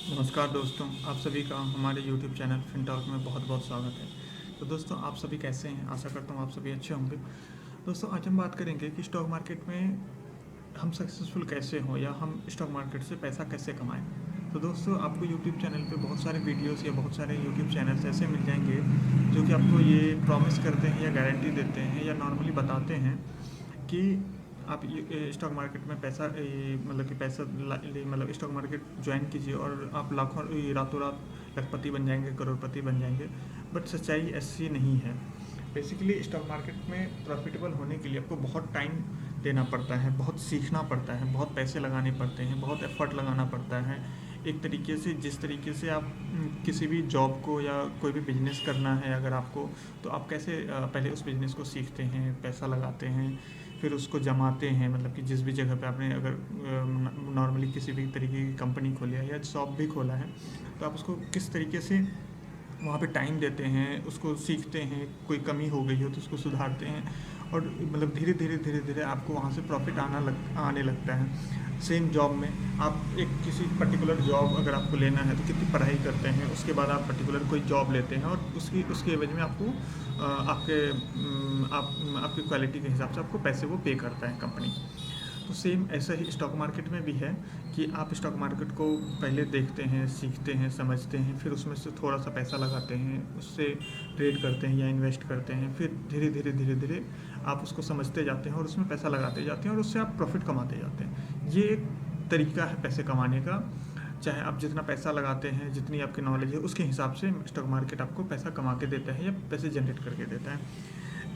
नमस्कार दोस्तों, आप सभी का हमारे YouTube चैनल फिनटॉक में बहुत बहुत स्वागत है। तो दोस्तों, आप सभी कैसे हैं? आशा करता हूँ आप सभी अच्छे होंगे। दोस्तों, आज हम बात करेंगे कि स्टॉक मार्केट में हम सक्सेसफुल कैसे हों या हम स्टॉक मार्केट से पैसा कैसे कमाएं। तो दोस्तों, आपको YouTube चैनल पे बहुत सारे वीडियोस या बहुत सारे YouTube चैनल्स ऐसे मिल जाएंगे जो कि आपको ये प्रॉमिस करते हैं या गारंटी देते हैं या नॉर्मली बताते हैं कि आप ये स्टॉक मार्केट में पैसा मतलब कि पैसा मतलब स्टॉक मार्केट ज्वाइन कीजिए और आप लाखों रातों रात लखपति बन जाएंगे, करोड़पति बन जाएंगे। बट सच्चाई ऐसी नहीं है। बेसिकली स्टॉक मार्केट में प्रॉफिटेबल होने के लिए आपको बहुत टाइम देना पड़ता है, बहुत सीखना पड़ता है, बहुत पैसे लगाने पड़ते हैं, बहुत एफर्ट लगाना पड़ता है। एक तरीके से जिस तरीके से आप किसी भी जॉब को या कोई भी बिजनेस करना है अगर आपको, तो आप कैसे पहले उस बिज़नेस को सीखते हैं, पैसा लगाते हैं, फिर उसको जमाते हैं। मतलब कि जिस भी जगह पे आपने अगर नॉर्मली किसी भी तरीके की कंपनी खोली है या शॉप भी खोला है, तो आप उसको किस तरीके से वहाँ पे टाइम देते हैं, उसको सीखते हैं, कोई कमी हो गई हो तो उसको सुधारते हैं और मतलब धीरे धीरे आपको वहाँ से प्रॉफिट आने लगता है। सेम जॉब में आप एक किसी पर्टिकुलर जॉब अगर आपको लेना है तो कितनी पढ़ाई करते हैं, उसके बाद आप पर्टिकुलर कोई जॉब लेते हैं और उसके एवज में आपको आपकी क्वालिटी के हिसाब से आपको पैसे वो पे करता है कंपनी। तो सेम ऐसा ही स्टॉक मार्केट में भी है कि आप स्टॉक मार्केट को पहले देखते हैं, सीखते हैं, समझते हैं, फिर उसमें से थोड़ा सा पैसा लगाते हैं, उससे ट्रेड करते हैं या इन्वेस्ट करते हैं, फिर धीरे धीरे आप उसको समझते जाते हैं और उसमें पैसा लगाते जाते हैं और उससे आप प्रॉफिट कमाते जाते हैं। ये एक तरीका है पैसे कमाने का। चाहे आप जितना पैसा लगाते हैं, जितनी आपकी नॉलेज है, उसके हिसाब से स्टॉक मार्केट आपको पैसा कमा के देता है या पैसे जनरेट करके देता है।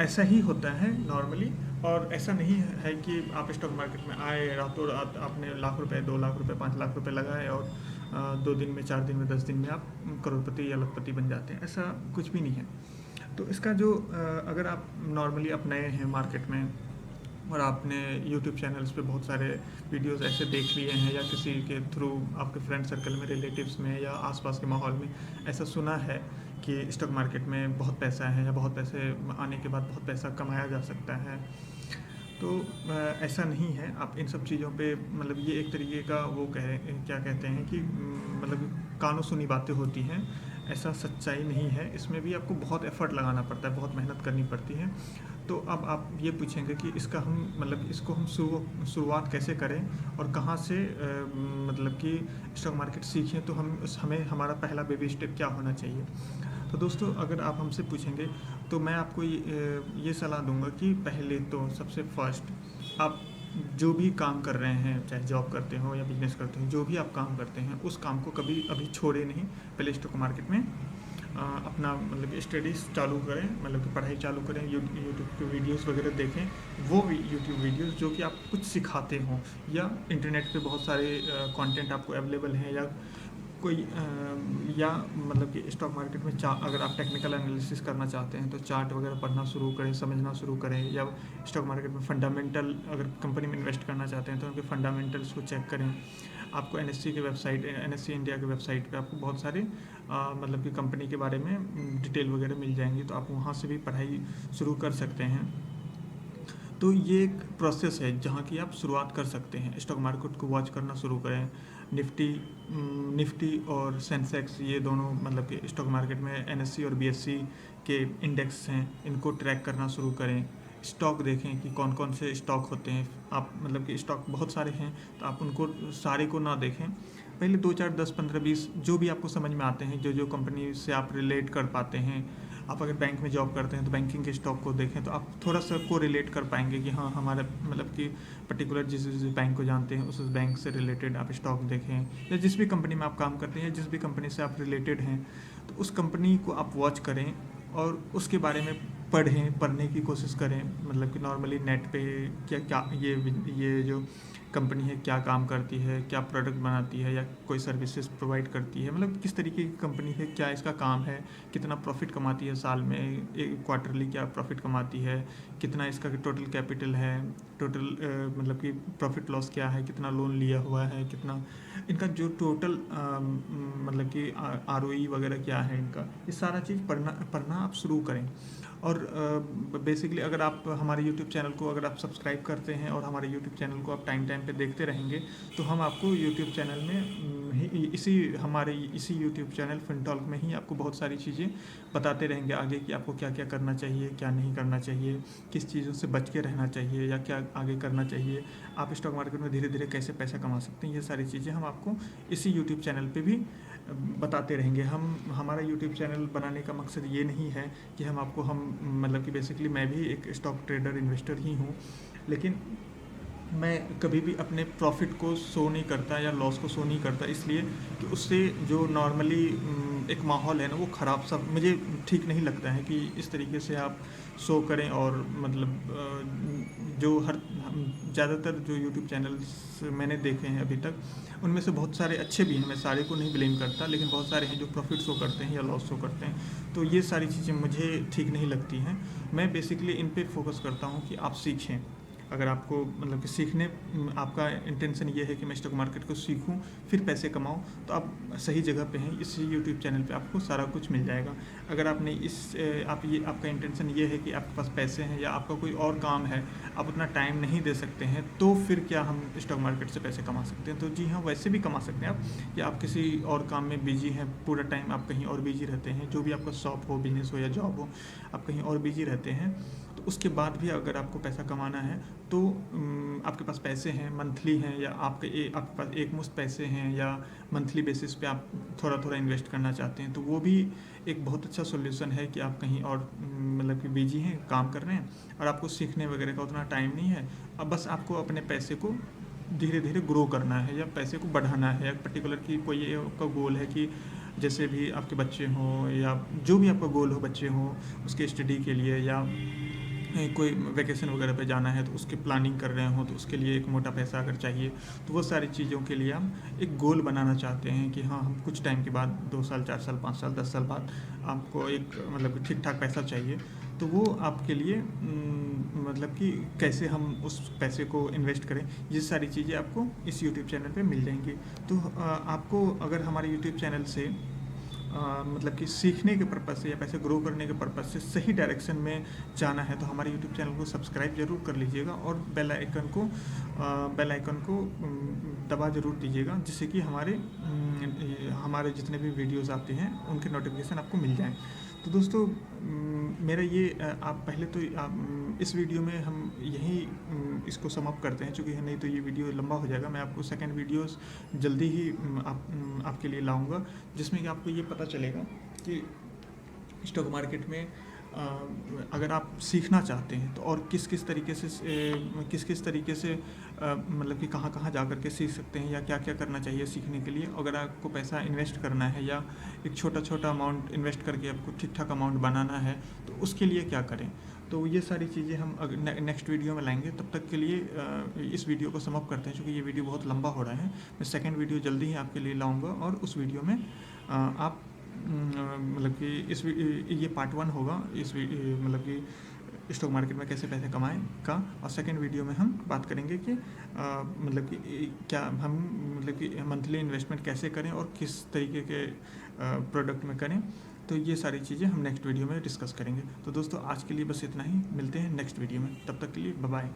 ऐसा ही होता है नॉर्मली। और ऐसा नहीं है कि आप स्टॉक मार्केट में आए, रातों रात आपने लाख रुपए, 2 लाख रुपए, 5 लाख रुपए लगाए और 2 दिन में, 4 दिन में, 10 दिन में आप करोड़पति या लखपति बन जाते हैं। ऐसा कुछ भी नहीं है। तो इसका जो अगर आप नॉर्मली आप नए हैं मार्केट में और आपने यूट्यूब चैनल्स पे बहुत सारे वीडियोस ऐसे देख लिए हैं या किसी के थ्रू आपके फ्रेंड सर्कल में, रिलेटिव्स में या आसपास के माहौल में ऐसा सुना है कि स्टॉक मार्केट में बहुत पैसा है या बहुत पैसे आने के बाद बहुत पैसा कमाया जा सकता है, तो ऐसा नहीं है। आप इन सब चीज़ों पे मतलब ये एक तरीके का वो क्या कहते हैं कि मतलब कानों सुनी बातें होती हैं। ऐसा सच्चाई नहीं है। इसमें भी आपको बहुत एफ़र्ट लगाना पड़ता है, बहुत मेहनत करनी पड़ती है। तो अब आप ये पूछेंगे कि इसका हम मतलब इसको हम शुरुआत कैसे करें और कहाँ से मतलब कि स्टॉक मार्केट सीखें, तो हमें हमारा पहला बेबी स्टेप क्या होना चाहिए। तो दोस्तों, अगर आप हमसे पूछेंगे तो मैं आपको ये सलाह दूंगा कि पहले तो सबसे फर्स्ट आप जो भी काम कर रहे हैं, चाहे जॉब करते हो या बिजनेस करते हो, जो भी आप काम करते हैं उस काम को कभी अभी छोड़े नहीं। पहले स्टॉक मार्केट में अपना मतलब स्टडीज़ चालू करें, मतलब कि पढ़ाई चालू करें, यूट्यूब के वीडियोस वगैरह देखें। वो यूट्यूब वीडियोस जो कि आप कुछ सिखाते हों या इंटरनेट पे बहुत सारे कंटेंट आपको अवेलेबल हैं, या कोई या मतलब कि स्टॉक मार्केट में अगर आप टेक्निकल एनालिसिस करना चाहते हैं तो चार्ट वगैरह पढ़ना शुरू करें, समझना शुरू करें। या स्टॉक मार्केट में फंडामेंटल अगर कंपनी में इन्वेस्ट करना चाहते हैं तो उनके फंडामेंटल्स को चेक करें। आपको एनएससी की वेबसाइट, एनएससी इंडिया की वेबसाइट पे आपको बहुत सारे मतलब कि कंपनी के बारे में डिटेल वगैरह मिल जाएंगी, तो आप वहाँ से भी पढ़ाई शुरू कर सकते हैं। तो ये एक प्रोसेस है जहाँ की आप शुरुआत कर सकते हैं। स्टॉक मार्केट को वॉच करना शुरू करें। निफ्टी निफ्टी और सेंसेक्स, ये दोनों मतलब कि स्टॉक मार्केट में एनएससी और बीएससी के इंडेक्स हैं, इनको ट्रैक करना शुरू करें। स्टॉक देखें कि कौन कौन से स्टॉक होते हैं। आप मतलब कि स्टॉक बहुत सारे हैं तो आप उनको सारे को ना देखें। पहले 2 4 10 15 20 जो भी आपको समझ में आते हैं, जो जो कंपनी से आप रिलेट कर पाते हैं। आप अगर बैंक में जॉब करते हैं तो बैंकिंग के स्टॉक को देखें तो आप थोड़ा सा को रिलेट कर पाएंगे कि हाँ, हमारा मतलब कि पर्टिकुलर जिस जिस बैंक को जानते हैं उस बैंक से रिलेटेड आप स्टॉक देखें। या जिस भी कंपनी में आप काम करते हैं, जिस भी कंपनी से आप रिलेटेड हैं, तो उस कंपनी को आप वॉच करें और उसके बारे में पढ़ने की कोशिश करें। मतलब कि नॉर्मली नेट पे क्या क्या ये जो कंपनी है क्या काम करती है, क्या प्रोडक्ट बनाती है या कोई सर्विसेज प्रोवाइड करती है, मतलब किस तरीके की कंपनी है, क्या इसका काम है, कितना प्रॉफिट कमाती है साल में, एक क्वार्टरली क्या प्रॉफिट कमाती है, कितना इसका टोटल कैपिटल है, टोटल मतलब कि प्रॉफिट लॉस क्या है, कितना लोन लिया हुआ है, कितना इनका जो टोटल मतलब कि आरओई वगैरह क्या है इनका, ये सारा चीज़ पढ़ना आप शुरू करें। और बेसिकली अगर आप हमारे यूट्यूब चैनल को अगर आप सब्सक्राइब करते हैं और हमारे यूट्यूब चैनल को आप टाइम टाइम पे देखते रहेंगे, तो हम आपको यूट्यूब चैनल में ही इसी यूट्यूब चैनल फिनटॉक में ही आपको बहुत सारी चीज़ें बताते रहेंगे आगे कि आपको क्या क्या करना चाहिए, क्या नहीं करना चाहिए, किस चीज़ों से बच के रहना चाहिए या क्या आगे करना चाहिए, आप स्टॉक मार्केट में धीरे धीरे कैसे पैसा कमा सकते हैं। ये सारी चीज़ें हम आपको इसी यूट्यूब चैनल पे भी बताते रहेंगे। हमारा यूट्यूब चैनल बनाने का मकसद ये नहीं है कि मतलब कि बेसिकली मैं भी एक स्टॉक ट्रेडर इन्वेस्टर ही हूँ, लेकिन मैं कभी भी अपने प्रॉफिट को शो नहीं करता या लॉस को शो नहीं करता, इसलिए कि उससे जो नॉर्मली एक माहौल है ना वो ख़राब सा मुझे ठीक नहीं लगता है कि इस तरीके से आप शो करें। और मतलब जो ज़्यादातर जो यूट्यूब चैनल्स मैंने देखे हैं अभी तक, उनमें से बहुत सारे अच्छे भी हैं, मैं सारे को नहीं ब्लेम करता, लेकिन बहुत सारे हैं जो प्रॉफिट शो करते हैं या लॉस शो करते हैं। तो ये सारी चीज़ें मुझे ठीक नहीं लगती हैं। मैं बेसिकली इन पे फोकस करता हूँ कि आप सीखें। अगर आपको मतलब कि आपका इंटेंशन ये है कि मैं स्टॉक मार्केट को सीखूं फिर पैसे कमाऊं, तो आप सही जगह पे हैं। इस यूट्यूब चैनल पे आपको सारा कुछ मिल जाएगा। अगर आपने आपका इंटेंशन ये है कि आपके पास पैसे हैं या आपका कोई और काम है, आप उतना टाइम नहीं दे सकते हैं, तो फिर क्या हम स्टॉक मार्केट से पैसे कमा सकते हैं? तो जी हाँ, वैसे भी कमा सकते हैं आप। या आप किसी और काम में बिजी हैं, पूरा टाइम आप कहीं और बिजी रहते हैं, जो भी आपका शॉप हो, बिजनेस हो या जॉब हो, आप कहीं और बिजी रहते हैं, तो उसके बाद भी अगर आपको पैसा कमाना है तो आपके पास पैसे हैं, मंथली हैं, या आपके पास एक मुश्त पैसे हैं, या मंथली बेसिस पे आप थोड़ा थोड़ा इन्वेस्ट करना चाहते हैं, तो वो भी एक बहुत अच्छा सोल्यूशन है कि आप कहीं और मतलब कि बिजी हैं, काम कर रहे हैं और आपको सीखने वगैरह का उतना टाइम नहीं है। अब बस आपको अपने पैसे को धीरे धीरे ग्रो करना है या पैसे को बढ़ाना है। या पर्टिकुलर की कोई आपका गोल है कि जैसे भी आपके बच्चे हों या जो भी आपका गोल हो, बच्चे हों उसके स्टडी के लिए, या कोई वैकेशन वगैरह पे जाना है तो उसकी प्लानिंग कर रहे हो, तो उसके लिए एक मोटा पैसा अगर चाहिए, तो वो सारी चीज़ों के लिए हम एक गोल बनाना चाहते हैं कि हाँ, हम कुछ टाइम के बाद 2 साल, 4 साल, 5 साल, 10 साल बाद आपको एक मतलब ठीक ठाक पैसा चाहिए। तो वो आपके लिए मतलब कि कैसे हम उस पैसे को इन्वेस्ट करें, ये सारी चीज़ें आपको इस यूट्यूब चैनल पे मिल जाएंगी। तो आपको अगर हमारे यूट्यूब चैनल से मतलब कि सीखने के पर्पज़ से या पैसे ग्रो करने के पर्पज़ से सही डायरेक्शन में जाना है, तो हमारे यूट्यूब चैनल को सब्सक्राइब ज़रूर कर लीजिएगा और बेल आइकन को दबा ज़रूर दीजिएगा, जिससे कि हमारे जितने भी वीडियोज़ आते हैं उनके नोटिफिकेशन आपको मिल जाएँ। तो दोस्तों, मेरा ये आप पहले तो इस वीडियो में हम इसको सम अप करते हैं, चूँकि नहीं तो ये वीडियो लंबा हो जाएगा। मैं आपको सेकंड वीडियोस जल्दी ही आपके लिए लाऊंगा, जिसमें कि आपको ये पता चलेगा कि स्टॉक मार्केट में अगर आप सीखना चाहते हैं तो और किस किस तरीके से मतलब कि कहाँ कहाँ जा कर के सीख सकते हैं, या क्या क्या करना चाहिए सीखने के लिए। अगर आपको पैसा इन्वेस्ट करना है या एक छोटा छोटा अमाउंट इन्वेस्ट करके आपको ठीक ठाक अमाउंट बनाना है, तो उसके लिए क्या करें। तो ये सारी चीज़ें हम नेक्स्ट वीडियो में लाएंगे। तब तक के लिए इस वीडियो को समअप करते हैं, क्योंकि ये वीडियो बहुत लंबा हो रहा है। मैं सेकंड वीडियो जल्दी ही आपके लिए लाऊंगा और उस वीडियो में आप मतलब कि ये पार्ट 1 होगा मतलब कि स्टॉक मार्केट में कैसे पैसे कमाएं का, और सेकंड वीडियो में हम बात करेंगे कि मतलब कि क्या हम मतलब कि मंथली इन्वेस्टमेंट कैसे करें और किस तरीके के प्रोडक्ट में करें। तो ये सारी चीज़ें हम नेक्स्ट वीडियो में डिस्कस करेंगे। तो दोस्तों, आज के लिए बस इतना ही, मिलते हैं नेक्स्ट वीडियो में, तब तक के लिए बाय बाय।